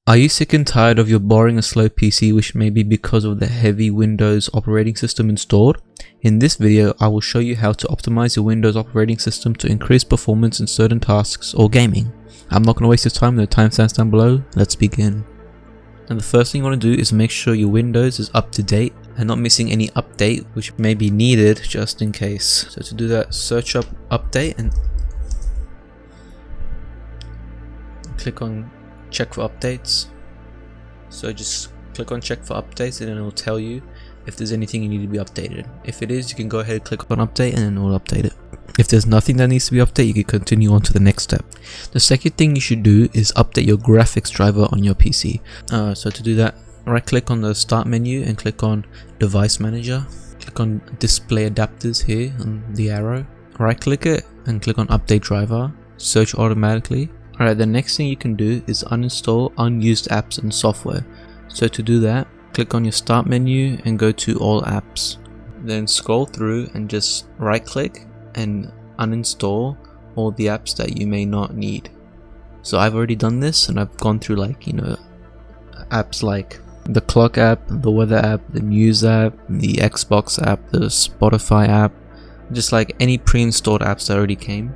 Are you sick and tired of your boring and slow PC, which may be because of the heavy Windows operating system installed? In this video, I will show you how to optimize your Windows operating system to increase performance in certain tasks or gaming. I'm not going to waste your time, the timestamps down below. Let's begin. And the first thing you want to do is make sure your Windows is up to date and not missing any update which may be needed just in case. So to do that, search up update and click on check for updates. So just click on check for updates and then it will tell you if there's anything you need to be updated. If it is, you can go ahead and click on update and then it will update it. If there's nothing that needs to be updated, you can continue on to the next step. The second thing you should do is update your graphics driver on your PC. So to do that, right click on the start menu and click on device manager. Click on display adapters here on the arrow. Right click it and click on update driver. Search automatically. Alright, the next thing you can do is uninstall unused apps and software. So to do that, click on your start menu and go to all apps. Then scroll through and just right click and uninstall all the apps that you may not need. So I've already done this and I've gone through apps like the clock app, the weather app, the news app, the Xbox app, the Spotify app, just like any pre-installed apps that already came.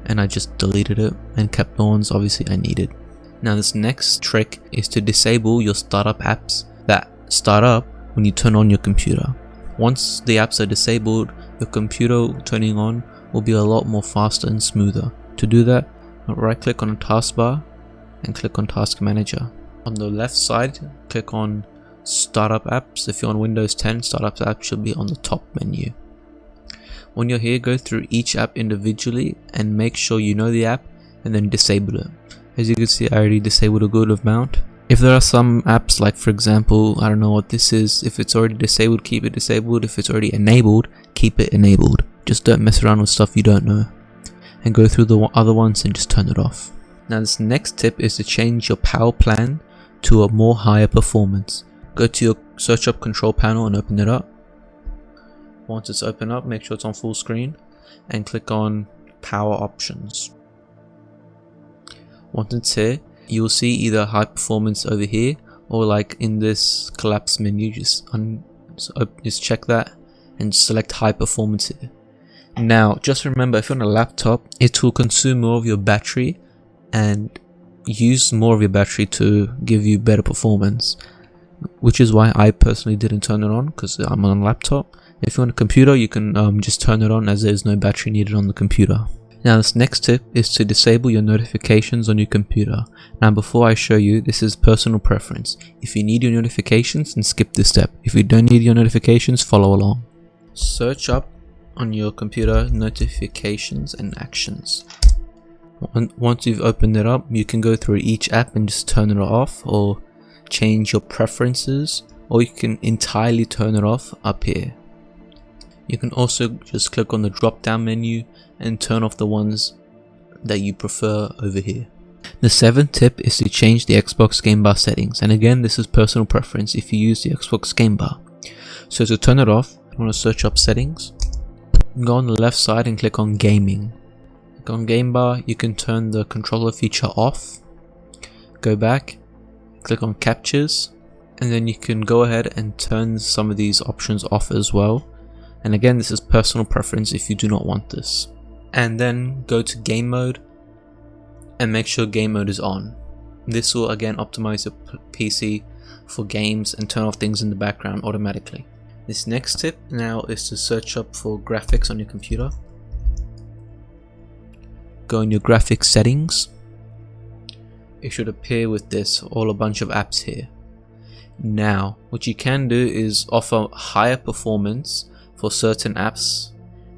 And I just deleted it and kept the ones obviously I needed. Now this next trick is to disable your startup apps that start up when you turn on your computer. Once the apps are disabled, your computer turning on will be a lot more faster and smoother. To do that, right click on the taskbar and click on Task Manager. On the left side, click on Startup Apps. If you're on Windows 10, Startup Apps should be on the top menu. When you're here, go through each app individually and make sure you know the app and then disable it. As you can see, I already disabled a good amount. If there are some apps, like for example, I don't know what this is, if it's already disabled, keep it disabled. If it's already enabled, keep it enabled. Just don't mess around with stuff you don't know. And go through the other ones and just turn it off. Now this next tip is to change your power plan to a more higher performance. Go to your search up control panel and open it up. Once it's open up, make sure it's on full screen and click on power options. Once it's here, you'll see either high performance over here or like in this collapse menu, just check that and select high performance here. Now just remember, if you're on a laptop, it will consume more of your battery and use more of your battery to give you better performance, which is why I personally didn't turn it on because I'm on a laptop. If you're on a computer, you can just turn it on as there's no battery needed on the computer. Now this next tip is to disable your notifications on your computer. Now before I show you, this is personal preference. If you need your notifications, then skip this step. If you don't need your notifications, follow along. Search up on your computer notifications and actions. Once you've opened it up, you can go through each app and just turn it off or change your preferences, or you can entirely turn it off up here. You can also just click on the drop down menu and turn off the ones that you prefer over here. The seventh tip is to change the Xbox Game Bar settings, and again this is personal preference if you use the Xbox Game Bar. So to turn it off, you want to search up settings, go on the left side and click on gaming. Click on Game Bar, you can turn the controller feature off, go back, click on captures, and then you can go ahead and turn some of these options off as well. And again, this is personal preference if you do not want this. And then go to game mode and make sure game mode is on. This will again optimize your PC for games and turn off things in the background automatically. This next tip now is to search up for graphics on your computer. Go in your graphics settings. It should appear with this, a bunch of apps here. Now, what you can do is offer higher performance for certain apps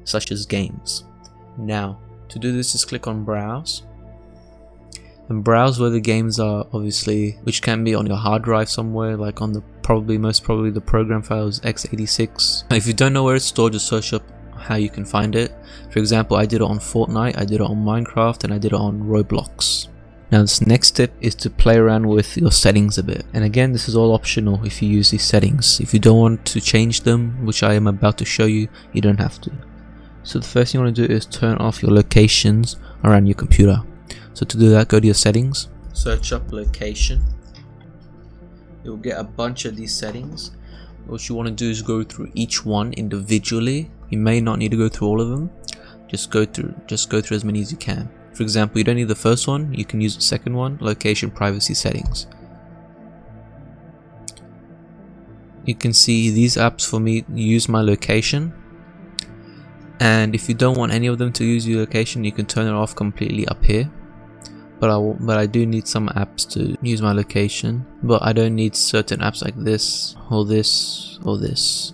such as games. Now to do this, just click on browse and browse where the games are, obviously, which can be on your hard drive somewhere, like on the most probably the program files x86. If you don't know where it's stored, just search up how you can find it. For example, I did it on Fortnite, I did it on Minecraft, and I did it on Roblox. Now this next tip is to play around with your settings a bit, and again this is all optional if you use these settings. If you don't want to change them, which I am about to show you, you don't have to. So the first thing you want to do is turn off your locations around your computer. So to do that, go to your settings, search up location, you'll get a bunch of these settings. What you want to do is go through each one individually. You may not need to go through all of them. Just go through as many as you can. For example, you don't need the first one, you can use the second one, location privacy settings. You can see these apps for me use my location, and if you don't want any of them to use your location, you can turn it off completely up here. But I do need some apps to use my location, but I don't need certain apps like this or this or this.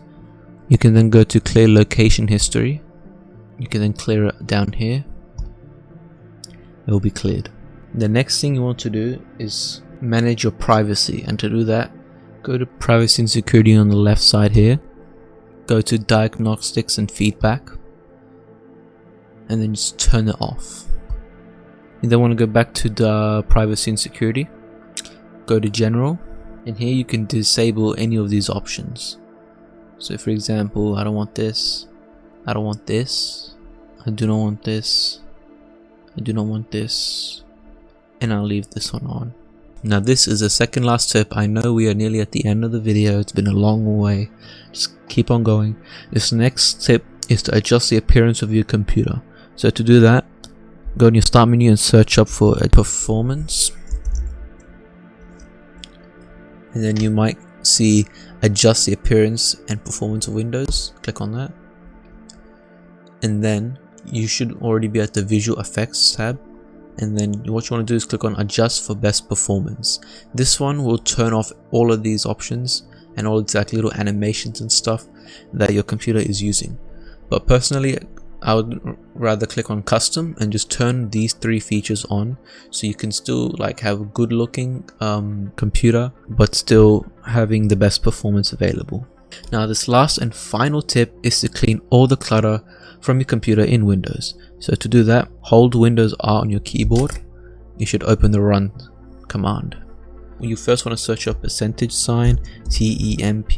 You can then go to clear location history. You can then clear it down here. It will be cleared. The next thing you want to do is manage your privacy, and to do that, go to privacy and security on the left side here. Go to diagnostics and feedback, and then just turn it off. You then want to go back to the privacy and security, go to general, and here you can disable any of these options. So for example, I don't want this, I don't want this, I do not want this, I do not want this, and I'll leave this one on. Now this is the second last tip. I know we are nearly at the end of the video, it's been a long way, just keep on going. This next tip is to adjust the appearance of your computer. So to do that, go in your start menu and search up for a performance, and then you might see adjust the appearance and performance of Windows. Click on that, and then you should already be at the visual effects tab, and then what you want to do is click on adjust for best performance. This one will turn off all of these options and all these like little animations and stuff that your computer is using. But personally, I would rather click on custom and just turn these three features on, so you can still like have a good looking computer but still having the best performance available. Now this last and final tip is to clean all the clutter from your computer in Windows. So to do that, hold Windows R on your keyboard. You should open the run command. You first want to search up %sign, temp,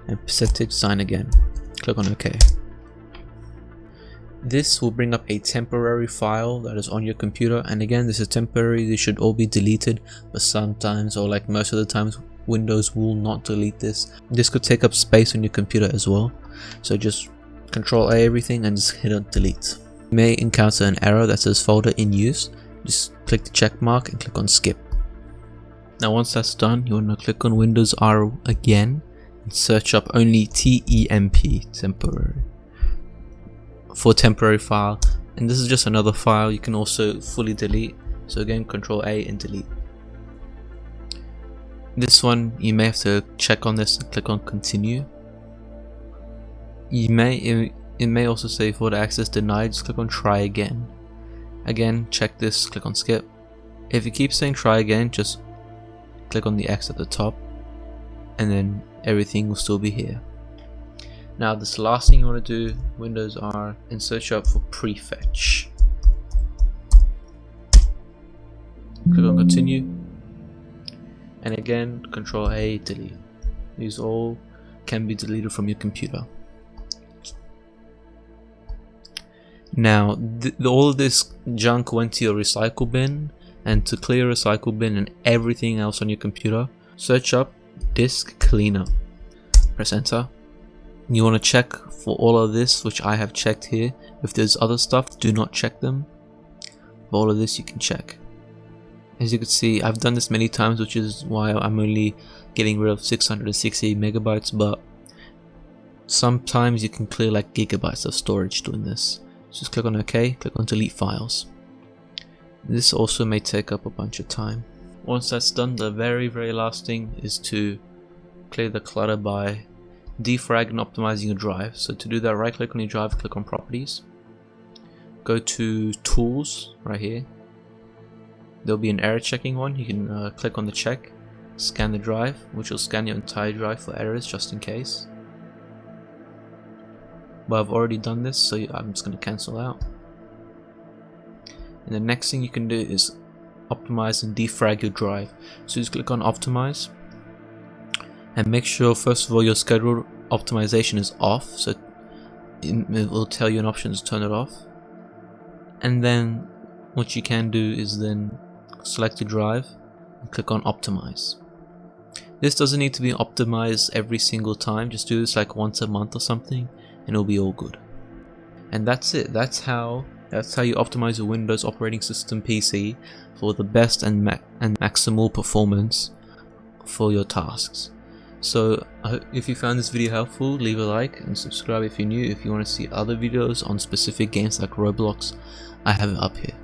and %sign again. Click on OK. This will bring up a temporary file that is on your computer, and again, this is temporary. They should all be deleted, but sometimes, or like most of the times, Windows will not delete this. This could take up space on your computer as well, so just Control A everything and just hit on delete. You may encounter an error that says folder in use. Just click the check mark and click on skip. Now once that's done, you want to click on Windows R again and search up only temp, temporary, for temporary file, and this is just another file you can also fully delete. So again, Control A and delete. This one you may have to check on this and click on continue. It may also say for the access denied, just click on try again. Again, check this, click on skip. If it keeps saying try again, just click on the X at the top, and then everything will still be here. Now this last thing you want to do, Windows R, and search up for prefetch. Click on continue, and again Control A, delete. These all can be deleted from your computer. Now all of this junk went to your recycle bin, and to clear recycle bin and everything else on your computer, search up disk cleaner. Press enter. You want to check for all of this, which I have checked here. If there's other stuff, do not check them. For all of this you can check. As you can see, I've done this many times, which is why I'm only getting rid of 660 megabytes, but sometimes you can clear like gigabytes of storage doing this. Just click on OK, click on delete files. This also may take up a bunch of time. Once that's done, the very last thing is to clear the clutter by defrag and optimizing your drive. So to do that, right click on your drive, click on properties, go to tools right here. There'll be an error checking one. You can click on the check, scan the drive, which will scan your entire drive for errors just in case. But I've already done this, so I'm just going to cancel out. And the next thing you can do is optimize and defrag your drive. So just click on optimize, and make sure first of all your scheduled optimization is off, so it will tell you an option to turn it off. And then what you can do is then select your drive and click on optimize. This doesn't need to be optimized every single time, just do this like once a month or something and it'll be all good. And that's it. That's how you optimize your Windows operating system PC for the best and maximal performance for your tasks. So if you found this video helpful, leave a like and subscribe if you're new. If you want to see other videos on specific games like Roblox, I have it up here.